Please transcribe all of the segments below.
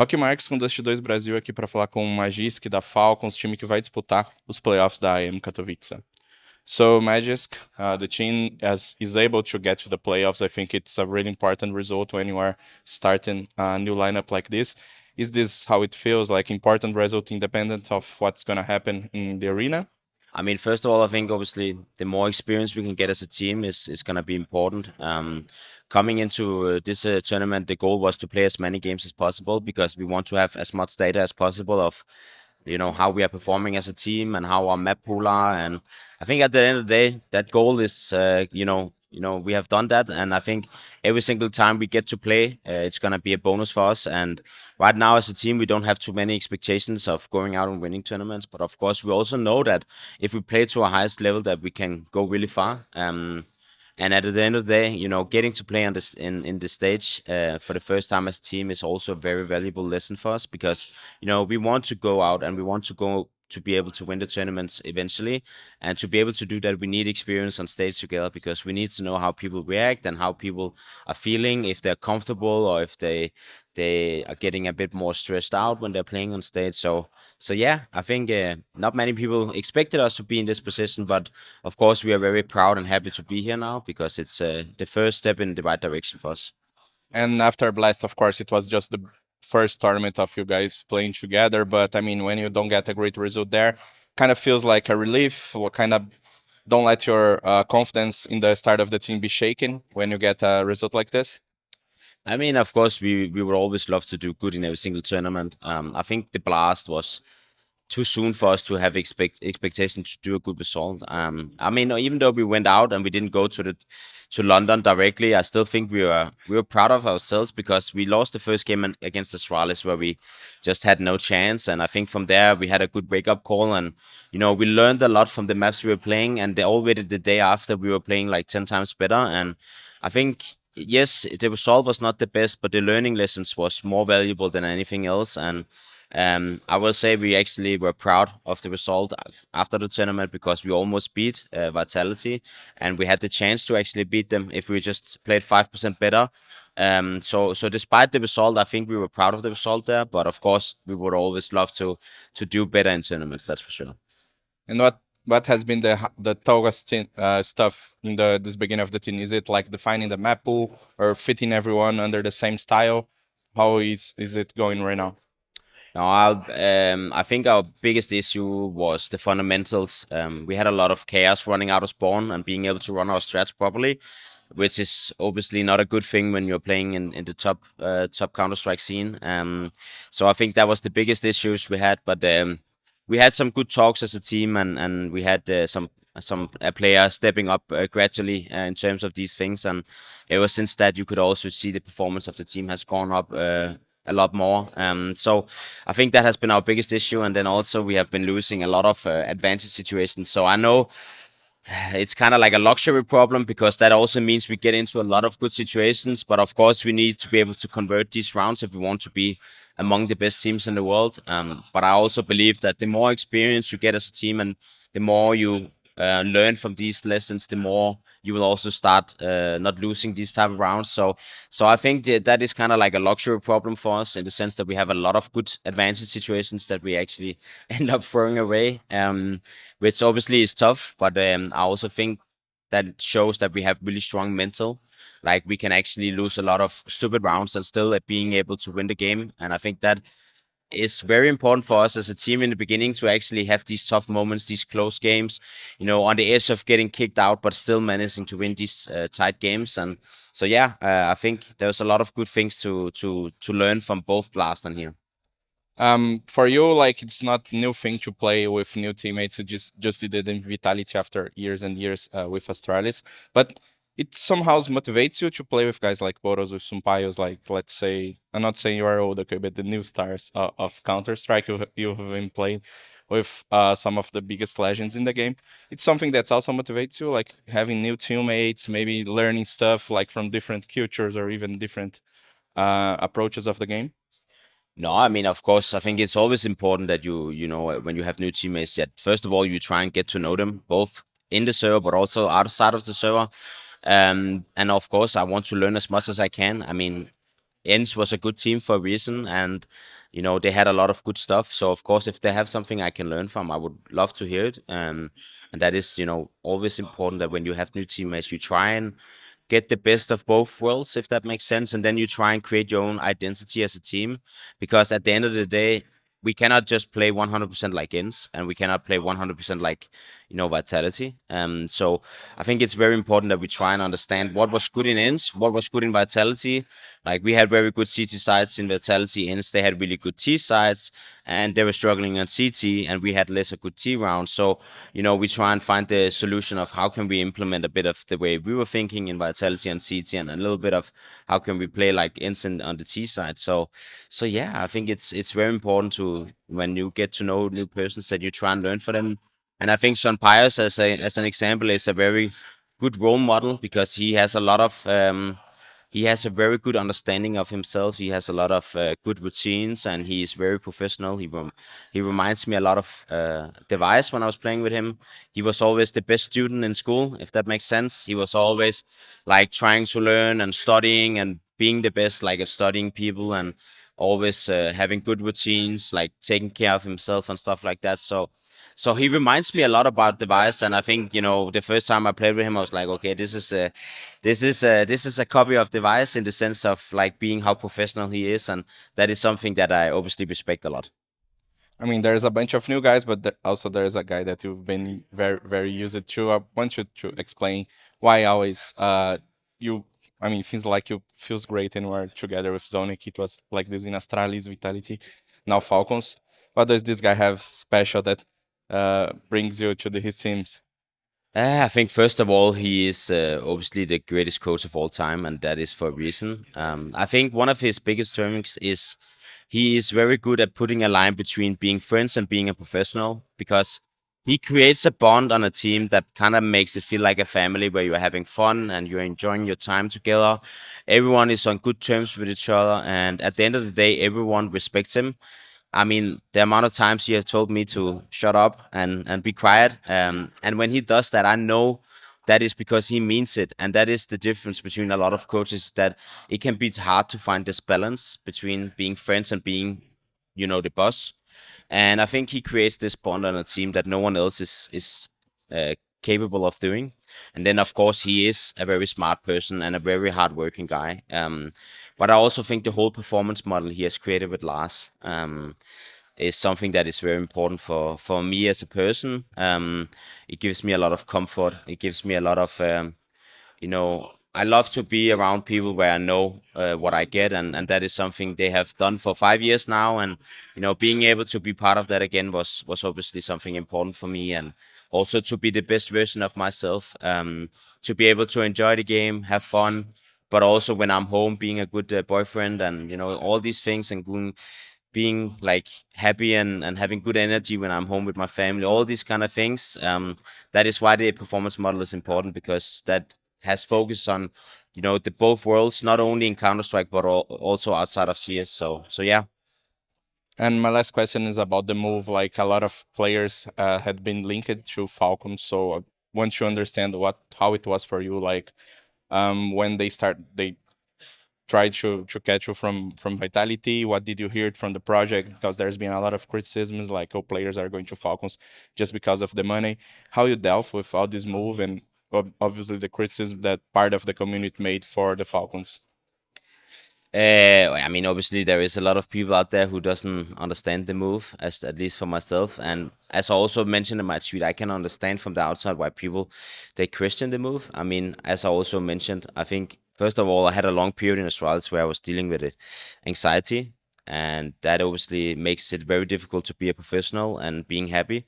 Rock Marques com Dust 2 Brasil aqui para falar com o Magisk da Falcons, time que vai disputar os playoffs da IEM Katowice. So Magisk, the team is able to get to the playoffs. I think it's a really important result when you are starting a new lineup like this. Is this how it feels, like important result independent of what's going to happen in the arena? I mean, first of all, I think obviously the more experience we can get as a team is going to be important. Coming into this tournament, the goal was to play as many games as possible because we want to have as much data as possible of how we are performing as a team and how our map pool are. And I think at the end of the day, that goal is we have done that, and I think every single time we get to play, it's gonna be a bonus for us. And right now, as a team, we don't have too many expectations of going out and winning tournaments. But of course, we also know that if we play to our highest level, that we can go really far. And at the end of the day, getting to play on this in this stage for the first time as a team is also a very valuable lesson for us because we want to go out and we want to go to be able to win the tournaments eventually, and to be able to do that, we need experience on stage together because we need to know how people react and how people are feeling, if they're comfortable or if they are getting a bit more stressed out when they're playing on stage. So yeah, I think not many people expected us to be in this position, but of course we are very proud and happy to be here now because it's the first step in the right direction for us. And after Blast, of course, it was just the first tournament of you guys playing together. But I mean, when you don't get a great result there, kind of feels like a relief. Or kind of don't let your confidence in the start of the team be shaken when you get a result like this. I mean, of course, we would always love to do good in every single tournament. I think the blast was too soon for us to have expectation to do a good result. I mean, even though we went out and we didn't go to London directly, I still think we were proud of ourselves because we lost the first game against Astralis where we just had no chance. And I think from there we had a good wake up call, and we learned a lot from the maps we were playing. And already the day after we were playing like 10 times better. And I think. Yes, the result was not the best, but the learning lessons was more valuable than anything else. And I will say we actually were proud of the result after the tournament because we almost beat Vitality, and we had the chance to actually beat them if we just played 5% better. So despite the result, I think we were proud of the result there. But of course, we would always love to do better in tournaments. That's for sure. And what has been the toughest stuff in this beginning of the team? Is it like defining the map pool or fitting everyone under the same style? How is it going right now? No, I think our biggest issue was the fundamentals. We had a lot of chaos running out of spawn and being able to run our strats properly, which is obviously not a good thing when you're playing in the top Counter Strike scene. So I think that was the biggest issues we had. But we had some good talks as a team, and we had some players stepping up gradually in terms of these things. And ever since that, you could also see the performance of the team has gone up. A lot more. So I think that has been our biggest issue, and then also we have been losing a lot of advantage situations. So I know it's kind of like a luxury problem because that also means we get into a lot of good situations. But of course, we need to be able to convert these rounds if we want to be among the best teams in the world. But I also believe that the more experience you get as a team and the more you learn from these lessons, the more you will also start not losing these type of rounds. So I think that is kind of like a luxury problem for us in the sense that we have a lot of good advantage situations that we actually end up throwing away, which obviously is tough. But I also think that it shows that we have really strong mental. Like we can actually lose a lot of stupid rounds and still being able to win the game. And I think that is very important for us as a team in the beginning to actually have these tough moments, these close games, on the edge of getting kicked out, but still managing to win these tight games. And so, yeah, I think there's a lot of good things to learn from both Blast and here. For you, like it's not new thing to play with new teammates who just did it in Vitality after years and years with Astralis, but it somehow motivates you to play with guys like Boros, with Sunpayus, like let's say, I'm not saying you are old, okay, but the new stars of Counter Strike you have been playing with some of the biggest legends in the game. It's something that's also motivates you, like having new teammates, maybe learning stuff like from different cultures or even different approaches of the game. No, I mean, of course, I think it's always important that when you have new teammates, that first of all, you try and get to know them both in the server, but also outside of the server. And of course, I want to learn as much as I can. I mean, Ends was a good team for a reason, and they had a lot of good stuff. So of course, if they have something I can learn from, I would love to hear it. And that is always important that when you have new teammates, you try and get the best of both worlds, if that makes sense, and then you try and create your own identity as a team. Because at the end of the day, we cannot just play 100% like Ins, and we cannot play 100% like Vitality. So I think it's very important that we try and understand what was good in Ins, what was good in Vitality. Like, we had very good CT sides in Vitality. Ins, they had really good T sides, and they were struggling on CT, and we had less of good T rounds. So we try and find the solution of how can we implement a bit of the way we were thinking in Vitality and CT, and a little bit of how can we play like Instant on the T side. So yeah, I think it's very important to, when you get to know new persons, that you try and learn from them. And I think Sunpayus, as an example, is a very good role model, because he has a very good understanding of himself. He has a lot of good routines, and he is very professional. He reminds me a lot of Device when I was playing with him. He was always the best student in school, if that makes sense. He was always like trying to learn and studying and being the best, like at studying people, and always having good routines, like taking care of himself and stuff like that. So he reminds me a lot about Device, and I think the first time I played with him, I was like, okay, this is a copy of Device, in the sense of like being how professional he is, and that is something that I obviously respect a lot. I mean, there's a bunch of new guys, but also there's a guy that you've been very, very used to. I want you to explain why always you. I mean, feels like you feels great and we're together with Zonic. It was like this in Astralis, Vitality, now Falcons. What does this guy have special that brings you to his teams? I think first of all, he is obviously the greatest coach of all time, and that is for a reason. I think one of his biggest strengths is he is very good at putting a line between being friends and being a professional, because he creates a bond on a team that kind of makes it feel like a family, where you're having fun and you're enjoying your time together. Everyone is on good terms with each other, and at the end of the day, everyone respects him. I mean, the amount of times he have told me to shut up and be quiet, and when he does that, I know that is because he means it, and that is the difference between a lot of coaches. That it can be hard to find this balance between being friends and being, the boss. And I think he creates this bond on a team that no one else is capable of doing. And then, of course, he is a very smart person and a very hardworking guy. But I also think the whole performance model he has created with Lars is something that is very important for me as a person. It gives me a lot of comfort. It gives me a lot of I love to be around people where I know what I get, and that is something they have done for 5 years now. And being able to be part of that again was obviously something important for me, and also to be the best version of myself, to be able to enjoy the game, have fun, but also when I'm home, being a good boyfriend, and all these things, and being like happy and having good energy when I'm home with my family, all these kind of things. That is why the performance model is important, because that has focus on the both worlds, not only in Counter Strike but also outside of CS. So yeah. And my last question is about the move. Like, a lot of players had been linked to Falcons, so I want to understand how it was for you. Like, when they tried to catch you from Vitality. What did you hear from the project? Because there's been a lot of criticisms, like, oh, players are going to Falcons just because of the money. How you dealt with all this move, and obviously the criticism that part of the community made for the Falcons? I mean, obviously there is a lot of people out there who doesn't understand the move, as at least for myself. And as I also mentioned in my tweet, I can understand from the outside why people they question the move. I mean, as I also mentioned, I think first of all, I had a long period in Astralis where I was dealing with anxiety, and that obviously makes it very difficult to be a professional and being happy.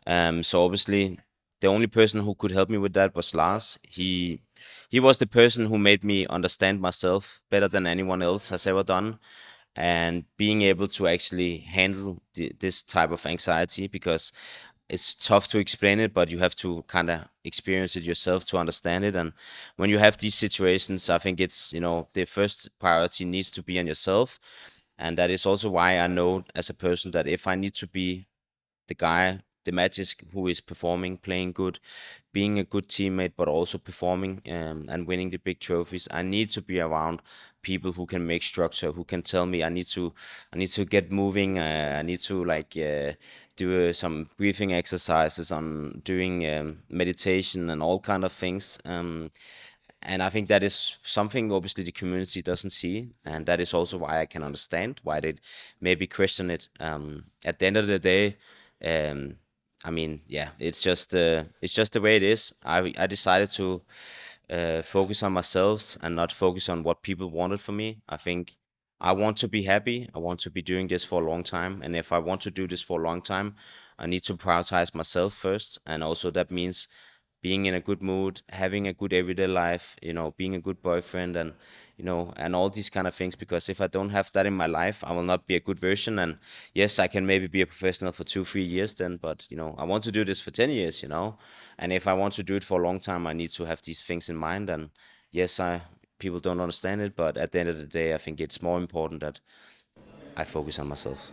So obviously, the only person who could help me with that was Lars. He was the person who made me understand myself better than anyone else has ever done, and being able to actually handle this type of anxiety, because it's tough to explain it, but you have to kind of experience it yourself to understand it. And when you have these situations, I think it's the first priority needs to be on yourself, and that is also why I know as a person that if I need to be the guy the Magisk who is performing, playing good, being a good teammate, but also performing and winning the big trophies. I need to be around people who can make structure, who can tell me I need to get moving. I need to do some breathing exercises, on doing meditation and all kind of things. And I think that is something obviously the community doesn't see, and that is also why I can understand why they maybe question it. At the end of the day, I mean, yeah, it's just the way it is. I decided to focus on myself and not focus on what people wanted from me. I think I want to be happy. I want to be doing this for a long time, and if I want to do this for a long time, I need to prioritize myself first, and also that means being in a good mood, having a good everyday life, being a good boyfriend, and and all these kind of things. Because if I don't have that in my life, I will not be a good version. And yes, I can maybe be a professional for 2-3 years then, but I want to do this for 10 years. And if I want to do it for a long time, I need to have these things in mind. And yes, people don't understand it, but at the end of the day, I think it's more important that I focus on myself.